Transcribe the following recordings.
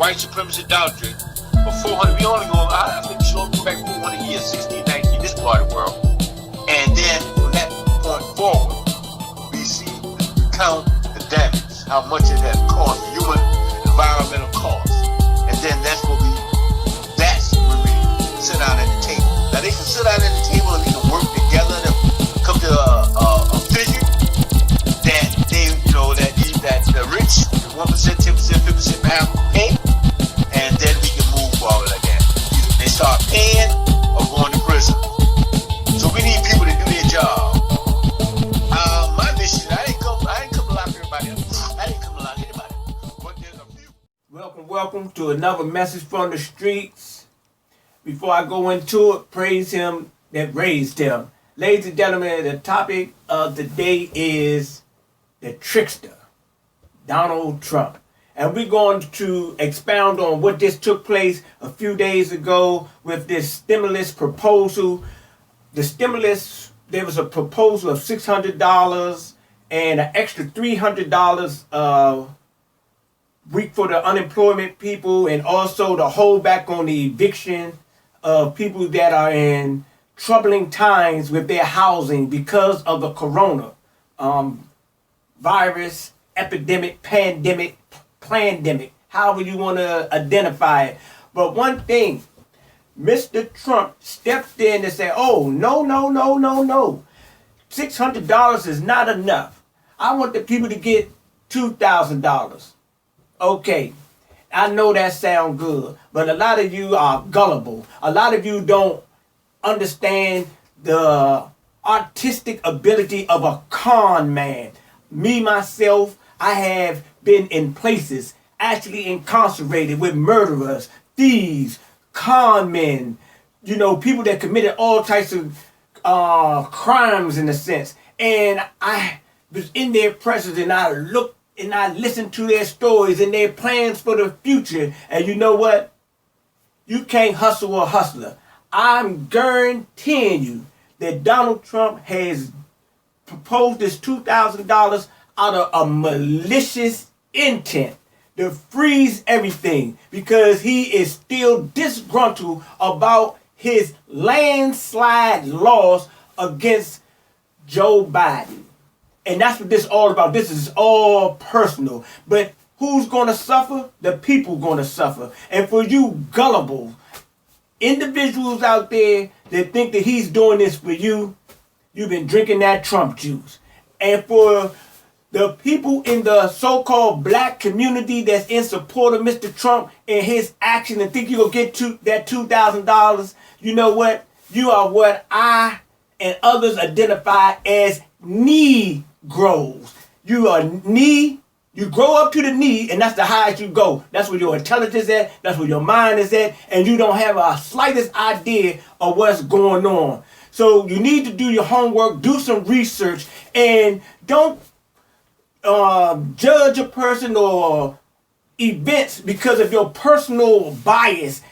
white supremacy doctrine for 400. We only go, I think we should only go back 400 years, 1619, this part of the world. And then from that point forward, we see, we count the damage, how much it has caused, human environmental cost. And then that's when we sit down at the table. Now they can sit down at the table and we can work together to come to a figure that they, that the rich, the 1%, 10%, 50% have to pay, and then we can move forward like that. Either they start paying or going to prison. So we need people to do their job. My mission, I didn't come to lock everybody up. I didn't come to lock anybody. But there's a few. Welcome to another message from the streets. Before I go into it, praise him that raised him. Ladies and gentlemen, the topic of the day is the trickster, Donald Trump. And we're going to expound on what just took place a few days ago with this stimulus proposal. The stimulus, there was a proposal of $600 and an extra $300 week for the unemployment people, and also to hold back on the eviction of people that are in troubling times with their housing because of the corona virus, epidemic, pandemic, however you want to identify it. But one thing, Mr. Trump stepped in and said, oh, no. $600 is not enough. I want the people to get $2,000. Okay, I know that sounds good, but a lot of you are gullible. A lot of you don't understand the artistic ability of a con man. Me, myself, I have been in places actually incarcerated with murderers, thieves, con men, people that committed all types of crimes in a sense. And I was in their presence and I looked and I listened to their stories and their plans for the future. And you know what? You can't hustle a hustler. I'm guaranteeing you that Donald Trump has proposed this $2,000 out of a malicious intent to freeze everything because he is still disgruntled about his landslide loss against Joe Biden. And that's what this is all about. This is all personal. But who's going to suffer? The people going to suffer. And for you gullible individuals out there that think that he's doing this for you, you've been drinking that Trump juice. And for the people in the so-called black community that's in support of Mr. Trump and his action and think you're going to get that $2,000, you know what? You are what I and others identify as Negroes. You are you grow up to the knee, and that's the highest you go. That's where your intelligence is at, that's where your mind is at, and you don't have a slightest idea of what's going on. So you need to do your homework, do some research, and don't judge a person or events because of your personal bias.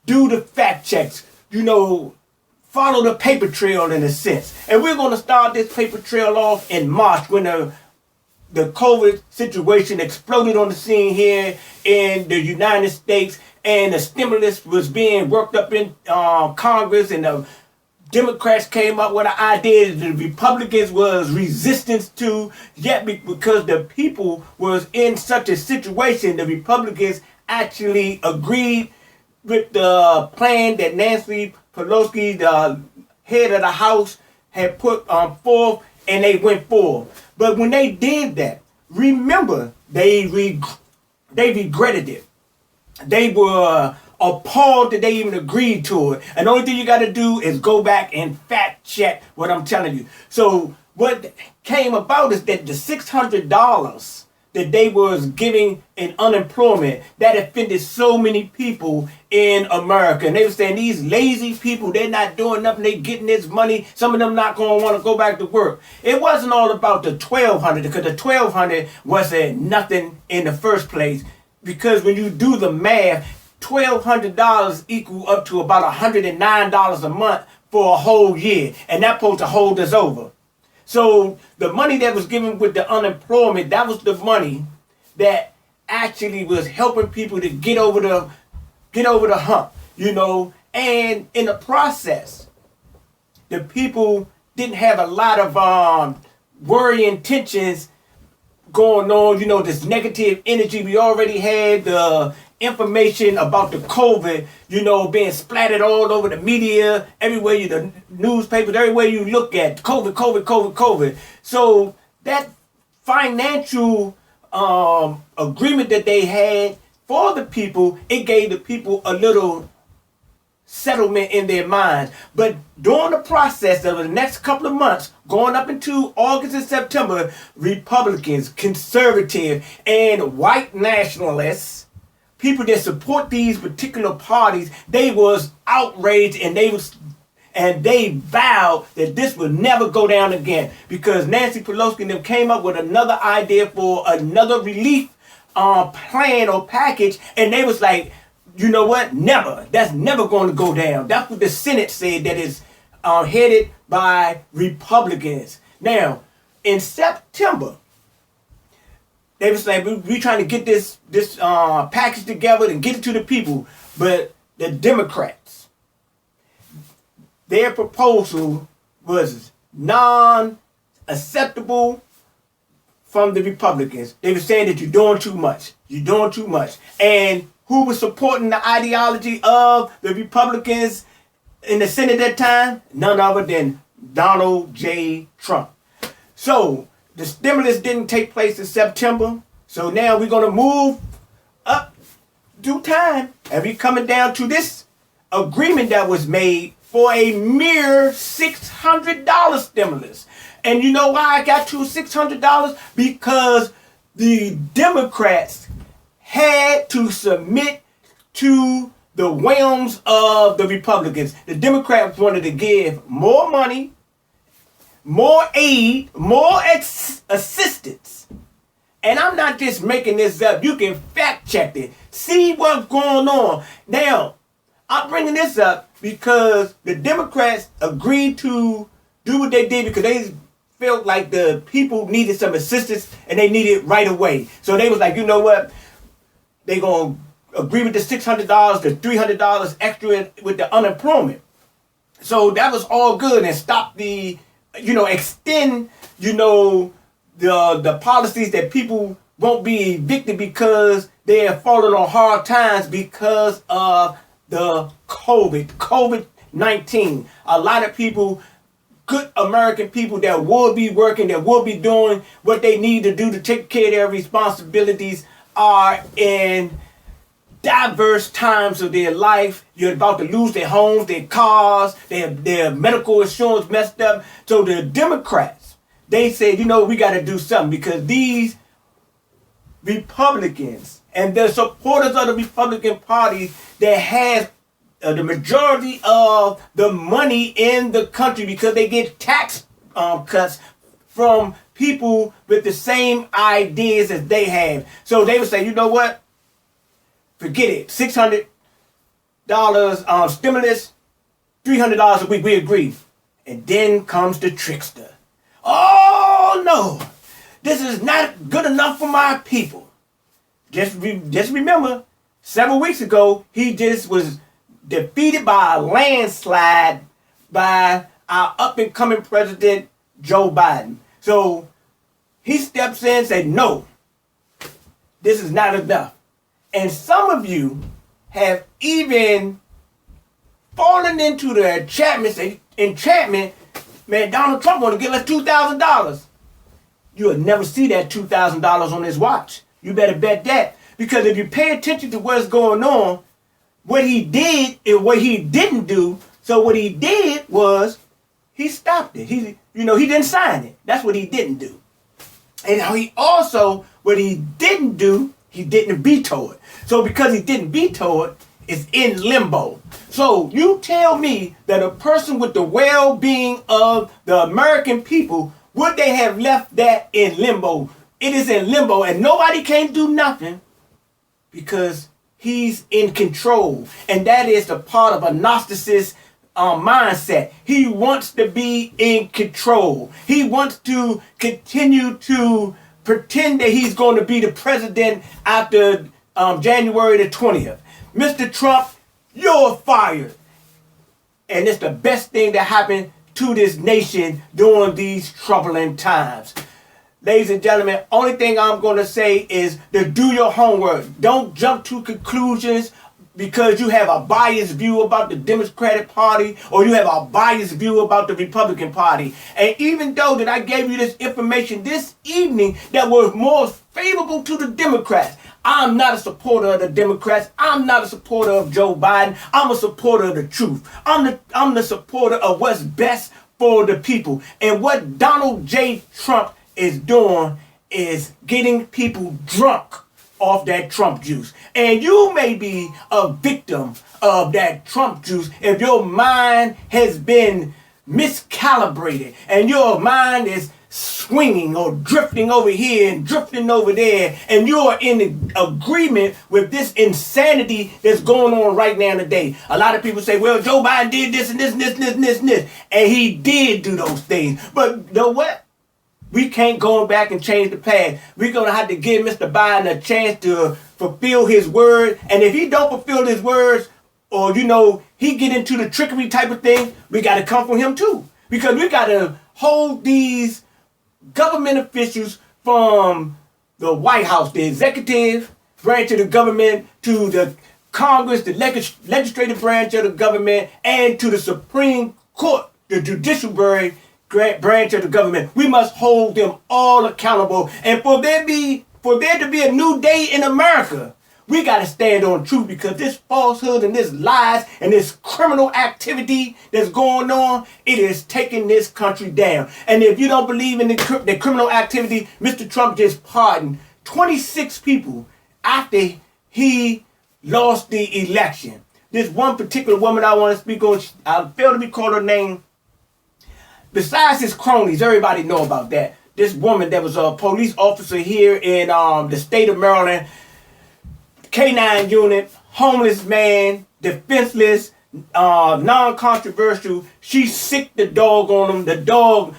Do the fact checks. Follow the paper trail in a sense. And we're going to start this paper trail off in March when the COVID situation exploded on the scene here in the United States and the stimulus was being worked up in Congress, and the Democrats came up with an idea that the Republicans was resistance to, yet because the people was in such a situation, the Republicans actually agreed with the plan that Nancy Pelosi, the head of the House, had put forth, and they went forward. But when they did that, remember, they regretted it. They were appalled that they even agreed to it. And the only thing you got to do is go back and fact check what I'm telling you. So what came about is that the $600 that they was giving in unemployment, that offended so many people in America. And they were saying these lazy people, they're not doing nothing, they getting this money, some of them not going to want to go back to work. It wasn't all about the $1,200, because the $1,200 wasn't nothing in the first place. Because when you do the math, $1,200 equal up to about $109 a month for a whole year. And that's supposed to hold us over. So the money that was given with the unemployment, that was the money that actually was helping people to get over the hump, you know, and in the process, the people didn't have a lot of worry intentions going on, you know, this negative energy. We already had the information about the COVID, you know, being splattered all over the media, everywhere you, the newspapers, everywhere you look at, COVID. So that financial agreement that they had for the people, it gave the people a little settlement in their minds. But during the process of the next couple of months, going up into August and September, Republicans, conservative, and white nationalists, people that support these particular parties, they was outraged, and they vowed that this would never go down again, because Nancy Pelosi and them came up with another idea for another relief plan or package, and they was like, you know what? Never. That's never going to go down. That's what the Senate said, that is headed by Republicans. Now, in September, they was like, we trying to get this package together and get it to the people. But the Democrats, their proposal was non-acceptable from the Republicans. They were saying that you're doing too much. And who was supporting the ideology of the Republicans in the Senate at that time? None other than Donald J. Trump. So the stimulus didn't take place in September. So now we're going to move up due time. And we're coming down to this agreement that was made for a mere $600 stimulus. And you know why I got to $600? Because the Democrats had to submit to the whims of the Republicans. The Democrats wanted to give more money, more aid, more assistance. And I'm not just making this up. You can fact check it. See what's going on. Now, I'm bringing this up because the Democrats agreed to do what they did because they felt like the people needed some assistance and they needed it right away. So they was like, you know what? They gonna agree with the $600, the $300 extra with the unemployment. So that was all good and stop the, extend, the policies that people won't be evicted because they are falling on hard times because of the COVID-19. A lot of people, good American people that will be working, that will be doing what they need to do to take care of their responsibilities, are in diverse times of their life. You're about to lose their homes, their cars, their medical insurance messed up. So the Democrats, they said, we got to do something because these Republicans and the supporters of the Republican Party that has the majority of the money in the country because they get tax cuts from people with the same ideas as they have. So they would say, you know what? Forget it. $600 stimulus, $300 a week. We agree. And then comes the trickster. Oh no, this is not good enough for my people. Just remember, several weeks ago, he just was defeated by a landslide by our up-and-coming president, Joe Biden. So he steps in and says, no, this is not enough. And some of you have even fallen into the enchantment, man, Donald Trump want to give us $2,000. You'll never see that $2,000 on his watch. You better bet that. Because if you pay attention to what's going on, what he did and what he didn't do. So what he did was he stopped it. He didn't sign it. That's what he didn't do. And what he didn't do, he didn't veto it. So because he didn't veto it, it's in limbo. So you tell me that a person with the well-being of the American people, would they have left that in limbo? It is in limbo and nobody can do nothing because he's in control. And that is the part of a narcissist mindset. He wants to be in control. He wants to continue to pretend that he's going to be the president after January the 20th. Mr. Trump, you're fired. And it's the best thing that happened to this nation during these troubling times. Ladies and gentlemen, only thing I'm going to say is to do your homework. Don't jump to conclusions because you have a biased view about the Democratic Party or you have a biased view about the Republican Party. And even though that I gave you this information this evening that was more favorable to the Democrats, I'm not a supporter of the Democrats. I'm not a supporter of Joe Biden. I'm a supporter of the truth. I'm the supporter of what's best for the people. And what Donald J. Trump is doing is getting people drunk off that Trump juice. And you may be a victim of that Trump juice if your mind has been miscalibrated and your mind is swinging or drifting over here and drifting over there, and you're in agreement with this insanity that's going on right now today. A lot of people say, well, Joe Biden did this and this and this and this and this and this, and he did do those things. But you know what? We can't go back and change the past. We're going to have to give Mr. Biden a chance to fulfill his word. And if he don't fulfill his words, or, he get into the trickery type of thing, we got to come from him too. Because we got to hold these government officials from the White House, the executive branch of the government, to the Congress, the legislative branch of the government, and to the Supreme Court, the judicial branch of the government. We must hold them all accountable. And for there to be a new day in America, we got to stand on truth, because this falsehood and this lies and this criminal activity that's going on, it is taking this country down. And if you don't believe in the criminal activity, Mr. Trump just pardoned 26 people after he lost the election. This one particular woman I want to speak on, I failed to recall her name. Besides his cronies, everybody know about that. This woman that was a police officer here in the state of Maryland, K9 unit, homeless man, defenseless, non-controversial. She sicked the dog on him. The dog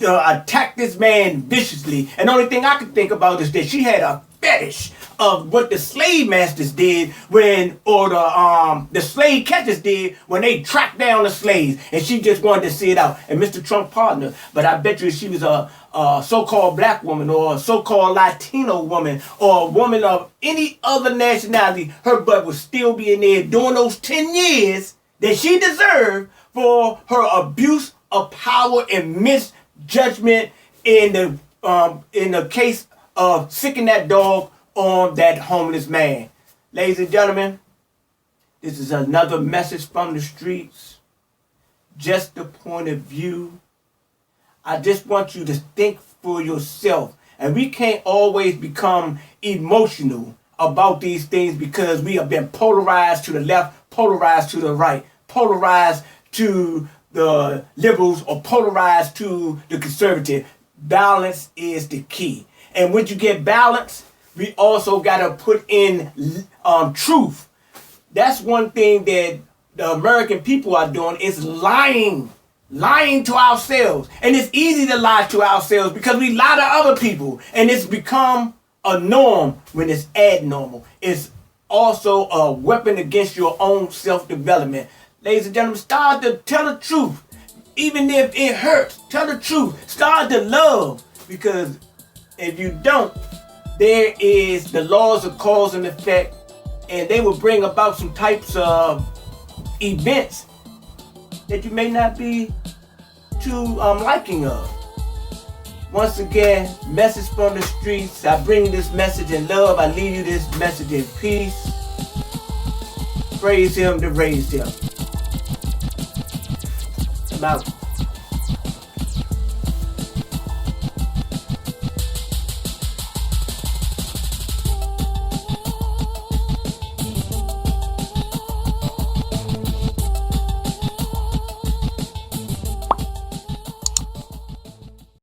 attacked this man viciously. And the only thing I could think about is that she had a fetish of what the slave masters did the slave catchers did when they tracked down the slaves, and she just wanted to see it out. And Mr. Trump pardoned her, but I bet you if she was a so-called black woman or a so-called Latino woman or a woman of any other nationality, her butt would still be in there doing those 10 years that she deserved for her abuse of power and misjudgment in the case of sicking that dog on that homeless man. Ladies and gentlemen, this is another message from the streets. Just a point of view. I just want you to think for yourself. And we can't always become emotional about these things because we have been polarized to the left, polarized to the right, polarized to the liberals, or polarized to the conservative. Balance is the key. And when you get balance, we also got to put in truth. That's one thing that the American people are doing, is lying to ourselves. And it's easy to lie to ourselves because we lie to other people. And it's become a norm when it's abnormal. It's also a weapon against your own self-development. Ladies and gentlemen, start to tell the truth. Even if it hurts, tell the truth. Start to love, because if you don't, there is the laws of cause and effect, and they will bring about some types of events that you may not be too liking of. Once again, message from the streets. I bring you this message in love. I leave you this message in peace. Praise him to raise him. I'm out.